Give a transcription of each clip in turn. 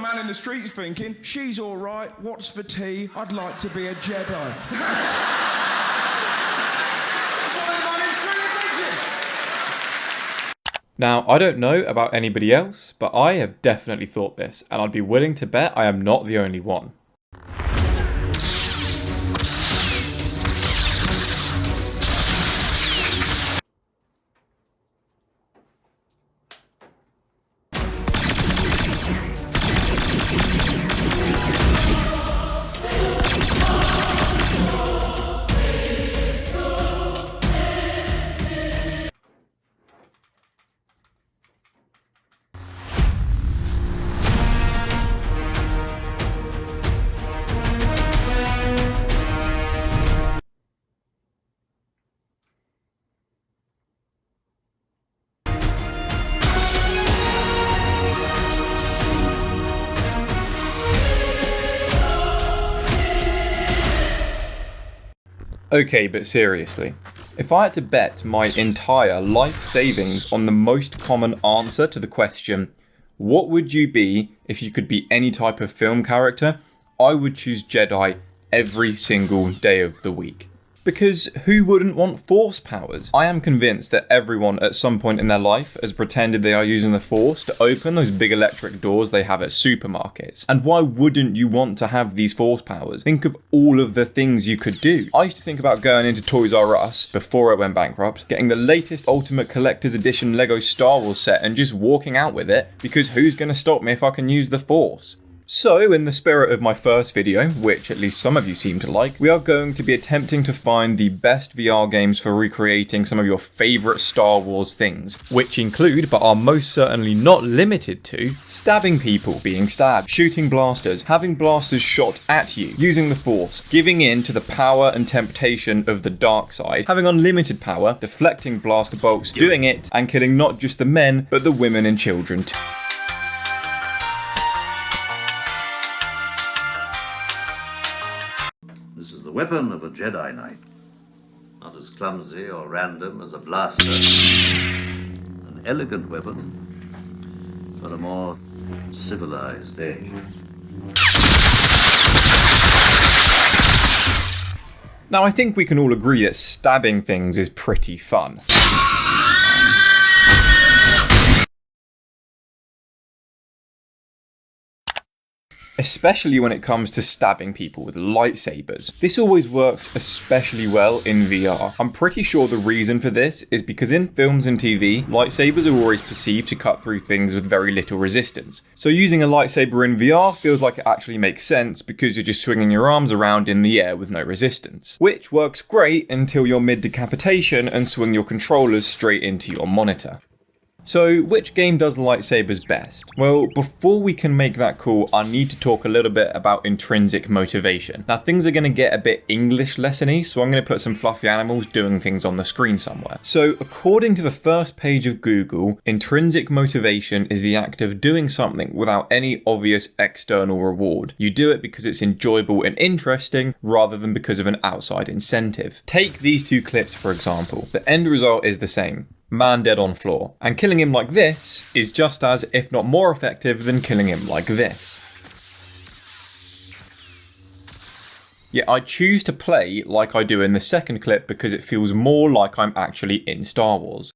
man in the streets thinking, she's all right, what's for tea? I'd like to be a Jedi. That's what the man in the street is thinking. Now, I don't know about anybody else, but I have definitely thought this, and I'd be willing to bet I am not the only one. Okay, but seriously, if I had to bet my entire life savings on the most common answer to the question, what would you be if you could be any type of film character, I would choose Jedi every single day of the week. Because who wouldn't want Force powers? I am convinced that everyone at some point in their life has pretended they are using the Force to open those big electric doors they have at supermarkets. And why wouldn't you want to have these Force powers? Think of all of the things you could do. I used to think about going into Toys R Us before it went bankrupt, getting the latest Ultimate Collector's Edition Lego Star Wars set and just walking out with it, because who's going to stop me if I can use the Force? So, in the spirit of my first video, which at least some of you seem to like, we are going to be attempting to find the best VR games for recreating some of your favourite Star Wars things, which include, but are most certainly not limited to, stabbing people, being stabbed, shooting blasters, having blasters shot at you, using the Force, giving in to the power and temptation of the dark side, having unlimited power, deflecting blaster bolts, doing it, and killing not just the men, but the women and children too. The weapon of a Jedi Knight. Not as clumsy or random as a blaster. An elegant weapon for a more civilized age. Now, I think we can all agree that stabbing things is pretty fun. Especially when it comes to stabbing people with lightsabers. This always works especially well in VR. I'm pretty sure the reason for this is because in films and TV, lightsabers are always perceived to cut through things with very little resistance. So using a lightsaber in VR feels like it actually makes sense because you're just swinging your arms around in the air with no resistance. Which works great until you're mid-decapitation and swing your controllers straight into your monitor. So, which game does lightsabers best? Well, before we can make that call, I need to talk a little bit about intrinsic motivation. Now, things are going to get a bit English lesson-y, so I'm going to put some fluffy animals doing things on the screen somewhere. So, according to the first page of Google, intrinsic motivation is the act of doing something without any obvious external reward. You do it because it's enjoyable and interesting, rather than because of an outside incentive. Take these two clips, for example. The end result is the same. Man dead on floor. And killing him like this is just as, if not more effective than killing him like this. Yet I choose to play like I do in the second clip because it feels more like I'm actually in Star Wars.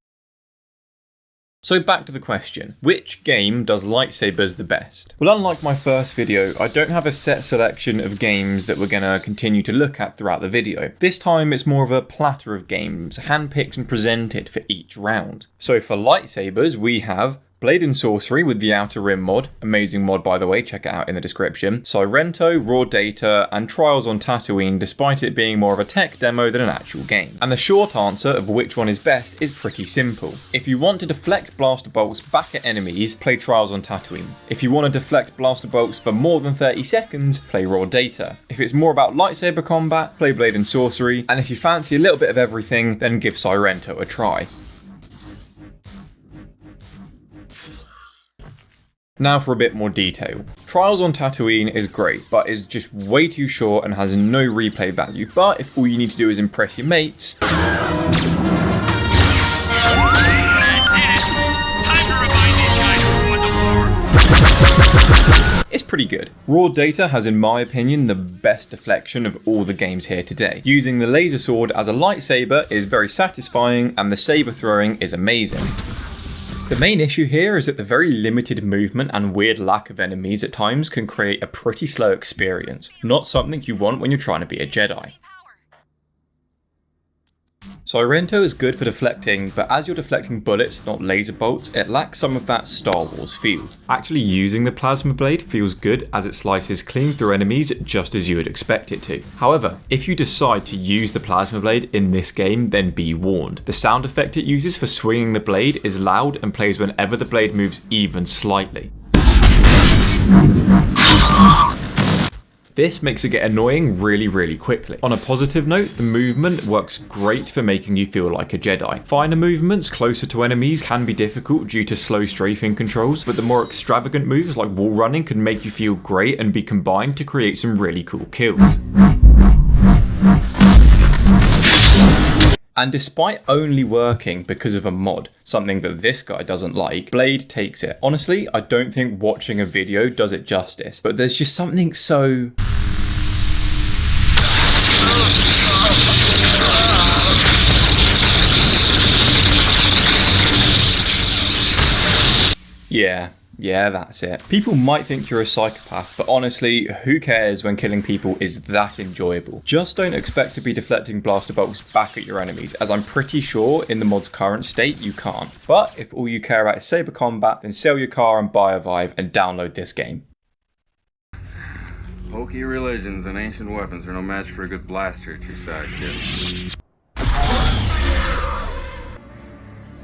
So back to the question, which game does lightsabers the best? Well, unlike my first video, I don't have a set selection of games that we're going to continue to look at throughout the video. This time it's more of a platter of games, handpicked and presented for each round. So for lightsabers, we have Blade and Sorcery with the Outer Rim mod, amazing mod by the way, check it out in the description, Sirento, Raw Data, and Trials on Tatooine, despite it being more of a tech demo than an actual game. And the short answer of which one is best is pretty simple. If you want to deflect blaster bolts back at enemies, play Trials on Tatooine. If you want to deflect blaster bolts for more than 30 seconds, play Raw Data. If it's more about lightsaber combat, play Blade and Sorcery, and if you fancy a little bit of everything, then give Sirento a try. Now for a bit more detail. Trials on Tatooine is great, but is just way too short and has no replay value. But if all you need to do is impress your mates, Time to remind these guys who won the war. It's pretty good. Raw Data has, in my opinion, the best deflection of all the games here today. Using the laser sword as a lightsaber is very satisfying, and the saber throwing is amazing. The main issue here is that the very limited movement and weird lack of enemies at times can create a pretty slow experience, not something you want when you're trying to be a Jedi. Sorrento is good for deflecting, but as you're deflecting bullets, not laser bolts, it lacks some of that Star Wars feel. Actually using the plasma blade feels good as it slices clean through enemies just as you would expect it to. However, if you decide to use the plasma blade in this game, then be warned. The sound effect it uses for swinging the blade is loud and plays whenever the blade moves even slightly. This makes it get annoying really quickly. On a positive note, the movement works great for making you feel like a Jedi. Finer movements closer to enemies can be difficult due to slow strafing controls, but the more extravagant moves like wall running can make you feel great and be combined to create some really cool kills. And despite only working because of a mod, something that this guy doesn't like, Blade takes it. Honestly, I don't think watching a video does it justice, but there's just something so... Yeah, that's it. People might think you're a psychopath, but honestly, who cares when killing people is that enjoyable? Just don't expect to be deflecting blaster bolts back at your enemies, as I'm pretty sure in the mod's current state you can't. But if all you care about is saber combat, then sell your car and buy a Vive and download this game. Hokey religions and ancient weapons are no match for a good blaster at your side, kid.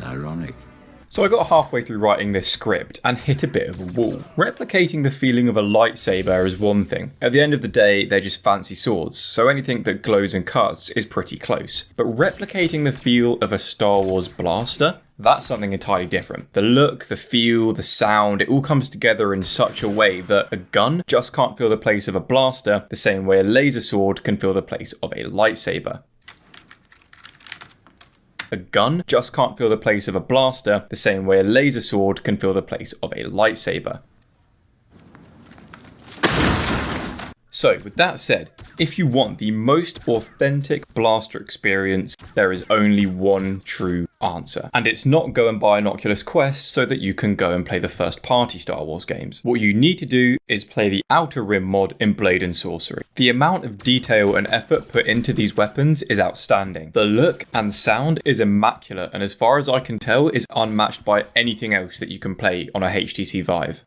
Ironic. So I got halfway through writing this script and hit a bit of a wall. Replicating the feeling of a lightsaber is one thing. At the end of the day, they're just fancy swords, so anything that glows and cuts is pretty close. But replicating the feel of a Star Wars blaster? That's something entirely different. The look, the feel, the sound, it all comes together in such a way that a gun just can't fill the place of a blaster the same way a laser sword can fill the place of a lightsaber. A gun just can't fill the place of a blaster the same way a laser sword can fill the place of a lightsaber. So, with that said, if you want the most authentic blaster experience, there is only one true answer. And it's not go and buy an Oculus Quest so that you can go and play the first party Star Wars games. What you need to do is play the Outer Rim mod in Blade and Sorcery. The amount of detail and effort put into these weapons is outstanding. The look and sound is immaculate, and as far as I can tell is unmatched by anything else that you can play on a HTC Vive.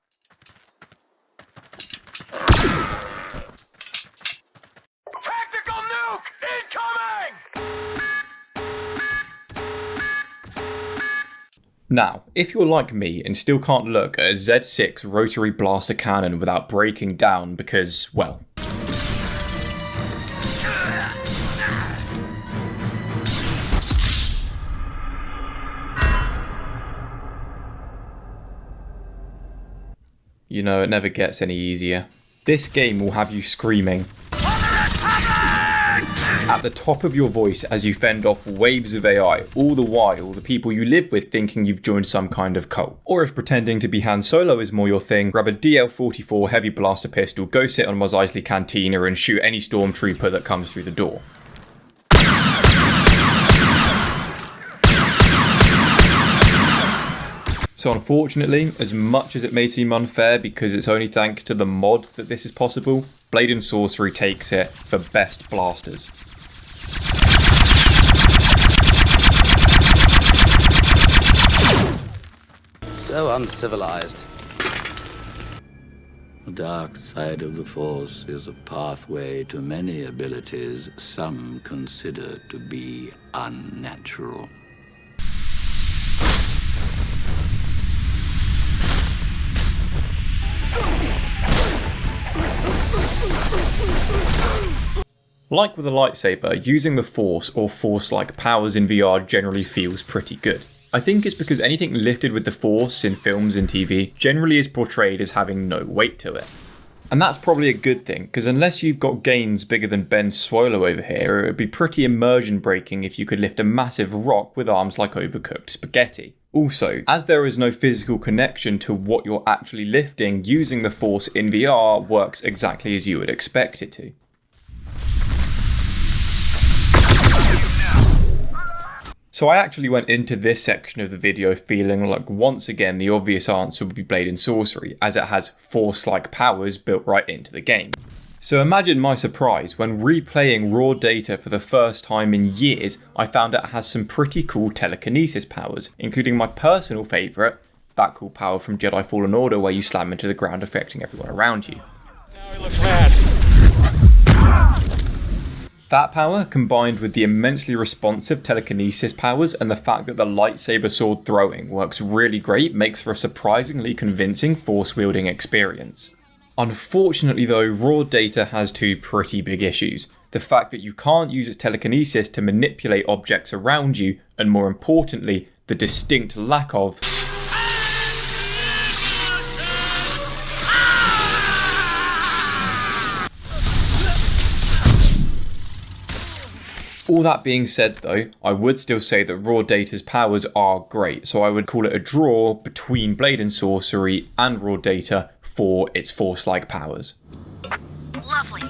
Now, if you're like me and still can't look at a Z6 rotary blaster cannon without breaking down because, well... You know, it never gets any easier. This game will have you screaming at the top of your voice as you fend off waves of AI, all the while the people you live with thinking you've joined some kind of cult. Or if pretending to be Han Solo is more your thing, grab a DL-44 heavy blaster pistol, go sit on Mos Eisley Cantina and shoot any stormtrooper that comes through the door. So unfortunately, as much as it may seem unfair because it's only thanks to the mod that this is possible, Blade and Sorcery takes it for best blasters. So uncivilized. The dark side of the Force is a pathway to many abilities some consider to be unnatural. Like with a lightsaber, using the Force or Force-like powers in VR generally feels pretty good. I think it's because anything lifted with the Force in films and TV generally is portrayed as having no weight to it. And that's probably a good thing, because unless you've got gains bigger than Ben Swallow over here, it would be pretty immersion breaking if you could lift a massive rock with arms like overcooked spaghetti. Also, as there is no physical connection to what you're actually lifting, using the Force in VR works exactly as you would expect it to. So I actually went into this section of the video feeling like once again the obvious answer would be Blade and Sorcery, as it has Force-like powers built right into the game. So imagine my surprise when replaying raw data for the first time in years, I found it has some pretty cool telekinesis powers, including my personal favourite, that cool power from Jedi Fallen Order where you slam into the ground affecting everyone around you. Now he looks mad. That power, combined with the immensely responsive telekinesis powers and the fact that the lightsaber sword throwing works really great, makes for a surprisingly convincing force-wielding experience. Unfortunately though, raw data has two pretty big issues. The fact that you can't use its telekinesis to manipulate objects around you, and more importantly, the distinct lack of All that being said though, I would still say that raw data's powers are great, so I would call it a draw between Blade and Sorcery and raw data for its Force-like powers. Lovely.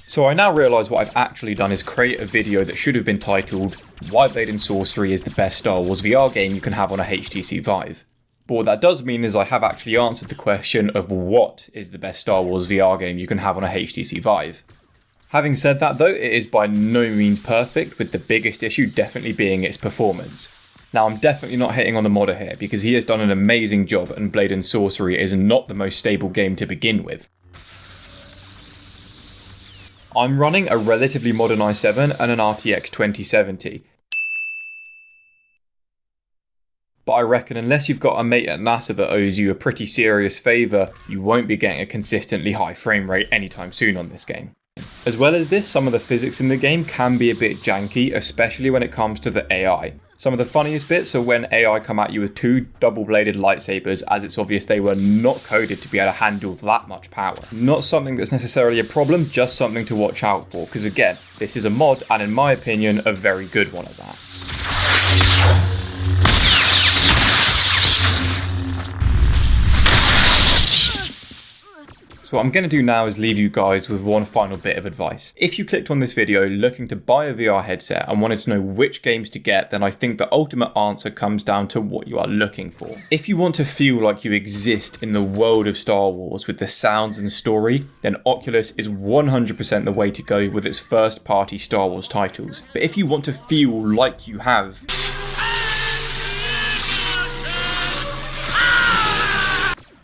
So I now realise what I've actually done is create a video that should have been titled Why Blade and Sorcery is the best Star Wars VR game you can have on a HTC VIVE. But what that does mean is I have actually answered the question of what is the best Star Wars VR game you can have on a HTC VIVE. Having said that though, it is by no means perfect, with the biggest issue definitely being its performance. Now I'm definitely not hating on the modder here, because he has done an amazing job and Blade and Sorcery is not the most stable game to begin with. I'm running a relatively modern i7 and an RTX 2070. But I reckon unless you've got a mate at NASA that owes you a pretty serious favour, you won't be getting a consistently high frame rate anytime soon on this game. As well as this, some of the physics in the game can be a bit janky, especially when it comes to the AI. Some of the funniest bits are when AI come at you with two double-bladed lightsabers, as it's obvious they were not coded to be able to handle that much power. Not something that's necessarily a problem, just something to watch out for, because again, this is a mod, and in my opinion, a very good one at that. So what I'm going to do now is leave you guys with one final bit of advice. If you clicked on this video looking to buy a VR headset and wanted to know which games to get, then I think the ultimate answer comes down to what you are looking for. If you want to feel like you exist in the world of Star Wars with the sounds and story, then Oculus is 100% the way to go with its first party Star Wars titles. But if you want to feel like you have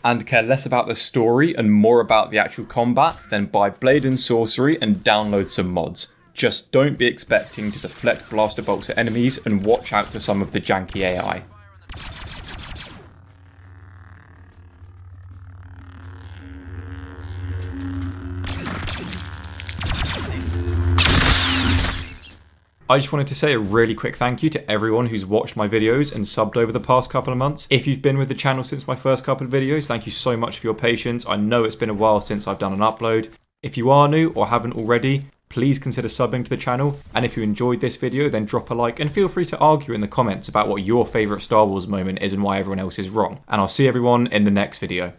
and care less about the story and more about the actual combat, then buy Blade and Sorcery and download some mods. Just don't be expecting to deflect blaster bolts at enemies, and watch out for some of the janky AI. I just wanted to say a really quick thank you to everyone who's watched my videos and subbed over the past couple of months. If you've been with the channel since my first couple of videos, thank you so much for your patience. I know it's been a while since I've done an upload. If you are new or haven't already, please consider subbing to the channel. And if you enjoyed this video, then drop a like and feel free to argue in the comments about what your favourite Star Wars moment is and why everyone else is wrong. And I'll see everyone in the next video.